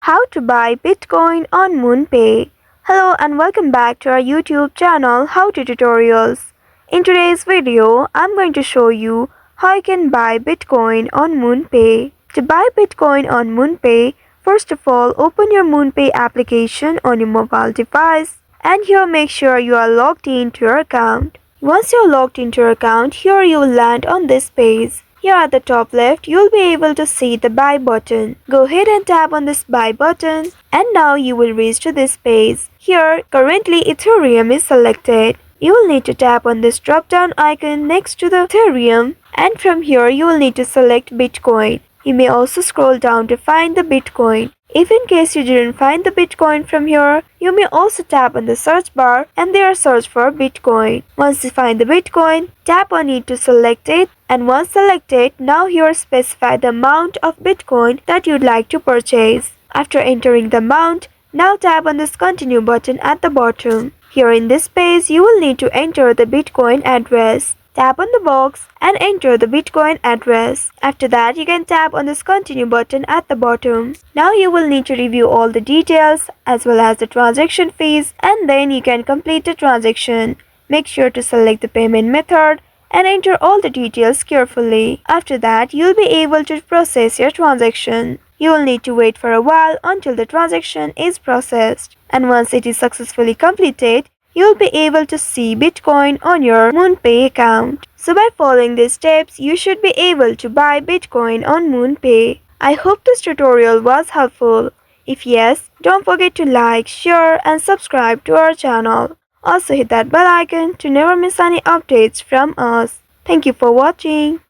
How to buy Bitcoin on MoonPay. Hello and welcome back to our YouTube channel How to Tutorials. In today's video, I'm going to show you how you can buy Bitcoin on MoonPay. To buy Bitcoin on MoonPay, first of all, open your MoonPay application on your mobile device and here make sure you are logged into your account. Once you're logged into your account, here you will land on this page. Here at the top left, you'll be able to see the buy button. Go ahead and tap on this buy button and now you will reach to this page. Here, currently Ethereum is selected. You will need to tap on this drop down icon next to the Ethereum and from here you will need to select Bitcoin. You may also scroll down to find the Bitcoin. If in case you didn't find the Bitcoin from here, you may also tap on the search bar and there search for Bitcoin. Once you find the Bitcoin, tap on it to select it and once selected, now here specify the amount of Bitcoin that you'd like to purchase. After entering the amount, now tap on this continue button at the bottom. Here in this page, you will need to enter the Bitcoin address. Tap on the box and enter the Bitcoin address. After that, you can tap on this continue button at the bottom. Now you will need to review all the details as well as the transaction fees and then you can complete the transaction. Make sure to select the payment method and enter all the details carefully. After that, you'll be able to process your transaction. You will need to wait for a while until the transaction is processed. And once it is successfully completed, you'll be able to see Bitcoin on your MoonPay account. So by following these steps, you should be able to buy Bitcoin on MoonPay. I hope this tutorial was helpful. If yes, don't forget to like, share and subscribe to our channel. Also hit that bell icon to never miss any updates from us. Thank you for watching.